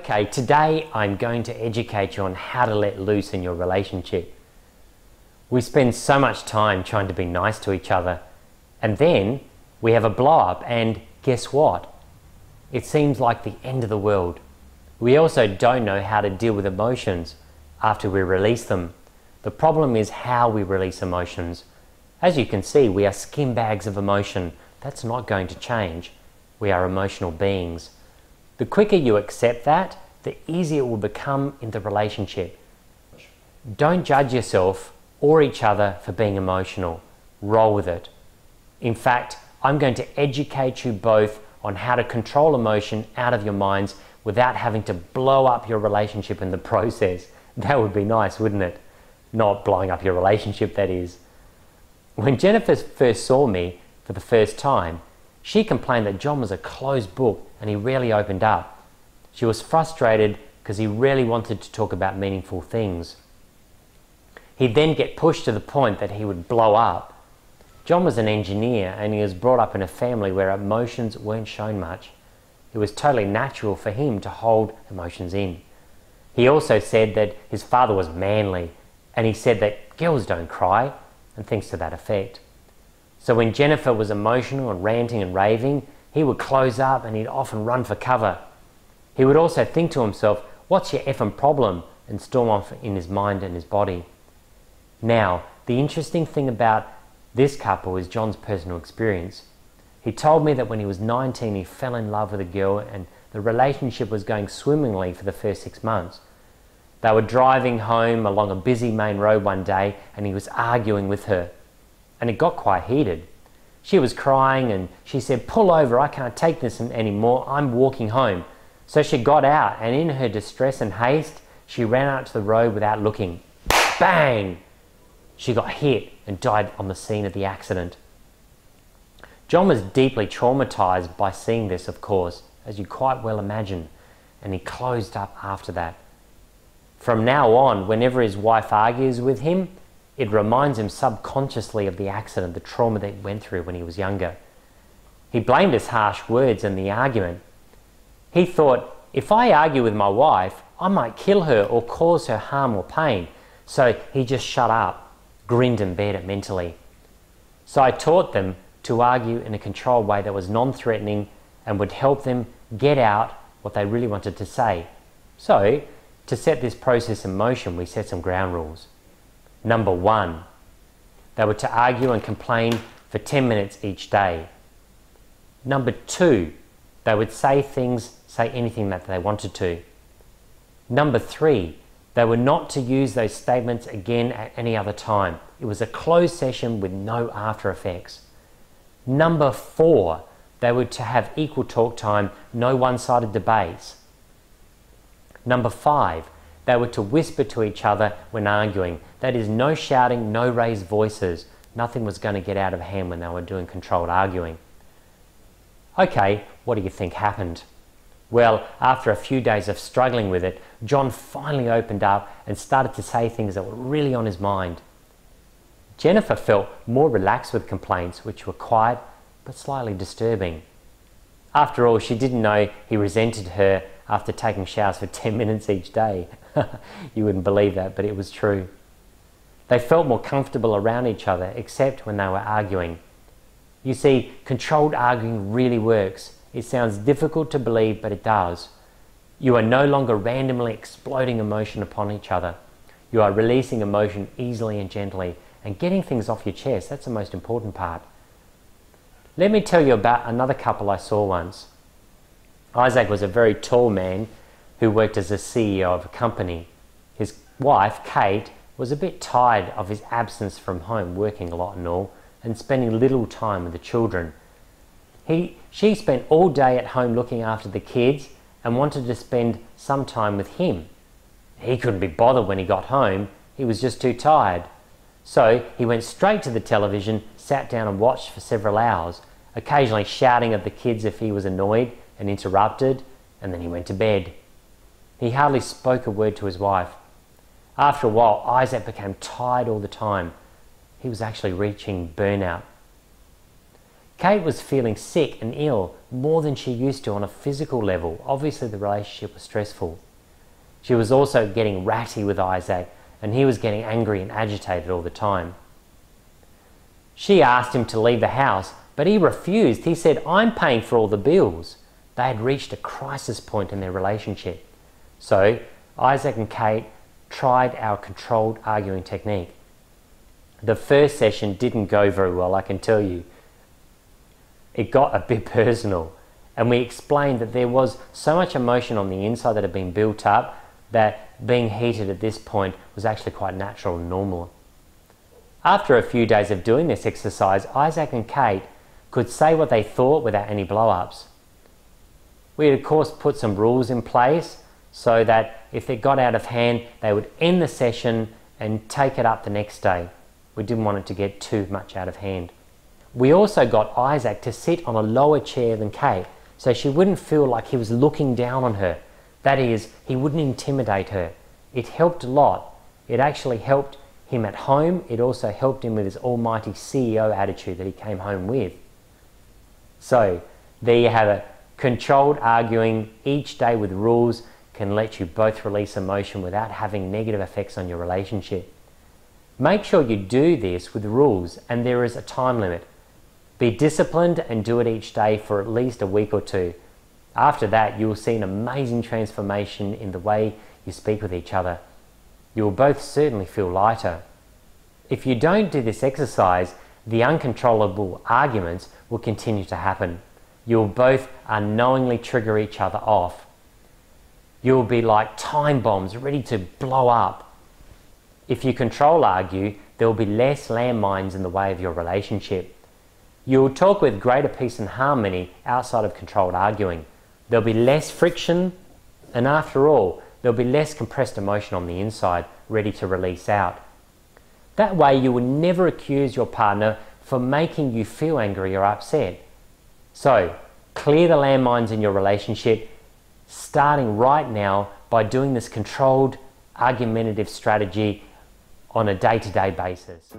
Okay, today I'm going to educate you on how to let loose in your relationship. We spend so much time trying to be nice to each other, and then we have a blow up, and guess what? It seems like the end of the world. We also don't know how to deal with emotions after we release them. The problem is how we release emotions. As you can see, we are skin bags of emotion. That's not going to change. We are emotional beings. The quicker you accept that, the easier it will become in the relationship. Don't judge yourself or each other for being emotional. Roll with it. In fact, I'm going to educate you both on how to control emotion out of your minds without having to blow up your relationship in the process. That would be nice, wouldn't it? Not blowing up your relationship, that is. When Jennifer first saw me for the first time, she complained that John was a closed book and he rarely opened up. She was frustrated because he rarely wanted to talk about meaningful things. He'd then get pushed to the point that he would blow up. John was an engineer and he was brought up in a family where emotions weren't shown much. It was totally natural for him to hold emotions in. He also said that his father was manly, and he said that girls don't cry and things to that effect. So when Jennifer was emotional and ranting and raving, he would close up and he'd often run for cover. He would also think to himself, "What's your effing problem?" and storm off in his mind and his body. Now, the interesting thing about this couple is John's personal experience. He told me that when he was 19, he fell in love with a girl and the relationship was going swimmingly for the first 6 months. They were driving home along a busy main road one day and he was arguing with her. And it got quite heated. She was crying and she said, "Pull over, I can't take this anymore, I'm walking home." So she got out and in her distress and haste, she ran out to the road without looking. Bang! She got hit and died on the scene of the accident. John was deeply traumatized by seeing this, of course, as you quite well imagine, and he closed up after that. From now on, whenever his wife argues with him, it reminds him subconsciously of the accident, the trauma that he went through when he was younger. He blamed his harsh words in the argument. He thought, if I argue with my wife, I might kill her or cause her harm or pain. So he just shut up, grinned and bared it mentally. So I taught them to argue in a controlled way that was non-threatening and would help them get out what they really wanted to say. So, to set this process in motion, we set some ground rules. Number 1, they were to argue and complain for 10 minutes each day. Number 2, they would say anything that they wanted to. Number 3, they were not to use those statements again at any other time. It was a closed session with no after effects. Number 4, they were to have equal talk time, no one-sided debates. Number 5, they were to whisper to each other when arguing. That is, no shouting, no raised voices. Nothing was going to get out of hand when they were doing controlled arguing. Okay, what do you think happened? Well, after a few days of struggling with it, John finally opened up and started to say things that were really on his mind. Jennifer felt more relaxed with complaints, which were quiet but slightly disturbing. After all, she didn't know he resented her after taking showers for 10 minutes each day. You wouldn't believe that, but it was true. They felt more comfortable around each other, except when they were arguing. You see, controlled arguing really works. It sounds difficult to believe, but it does. You are no longer randomly exploding emotion upon each other. You are releasing emotion easily and gently and getting things off your chest. That's the most important part. Let me tell you about another couple I saw once. Isaac was a very tall man who worked as a CEO of a company. His wife, Kate, was a bit tired of his absence from home, working a lot and all, and spending little time with the children. She spent all day at home looking after the kids and wanted to spend some time with him. He couldn't be bothered when he got home. He was just too tired. So he went straight to the television, sat down and watched for several hours, occasionally shouting at the kids if he was annoyed and interrupted, and then he went to bed. He hardly spoke a word to his wife. After a while, Isaac became tired all the time. He was actually reaching burnout. Kate was feeling sick and ill more than she used to on a physical level. Obviously, the relationship was stressful. She was also getting ratty with Isaac, and he was getting angry and agitated all the time. She asked him to leave the house, but he refused. He said, "I'm paying for all the bills." They had reached a crisis point in their relationship. So Isaac and Kate tried our controlled arguing technique. The first session didn't go very well, I can tell you. It got a bit personal, and we explained that there was so much emotion on the inside that had been built up that being heated at this point was actually quite natural and normal. After a few days of doing this exercise, Isaac and Kate could say what they thought without any blow-ups. We had of course put some rules in place so that if it got out of hand, they would end the session and take it up the next day. We didn't want it to get too much out of hand. We also got Isaac to sit on a lower chair than Kate, so she wouldn't feel like he was looking down on her. That is, he wouldn't intimidate her. It helped a lot. It actually helped him at home. It also helped him with his almighty CEO attitude that he came home with. So there you have it. Controlled arguing each day with rules can let you both release emotion without having negative effects on your relationship. Make sure you do this with rules, and there is a time limit. Be disciplined and do it each day for at least a week or two. After that, you will see an amazing transformation in the way you speak with each other. You will both certainly feel lighter. If you don't do this exercise, the uncontrollable arguments will continue to happen. You will both unknowingly trigger each other off. You will be like time bombs ready to blow up. If you control argue, there will be less landmines in the way of your relationship. You will talk with greater peace and harmony outside of controlled arguing. There'll be less friction, and after all, there'll be less compressed emotion on the inside, ready to release out. That way you will never accuse your partner for making you feel angry or upset. So, clear the landmines in your relationship, starting right now by doing this controlled argumentative strategy on a day-to-day basis.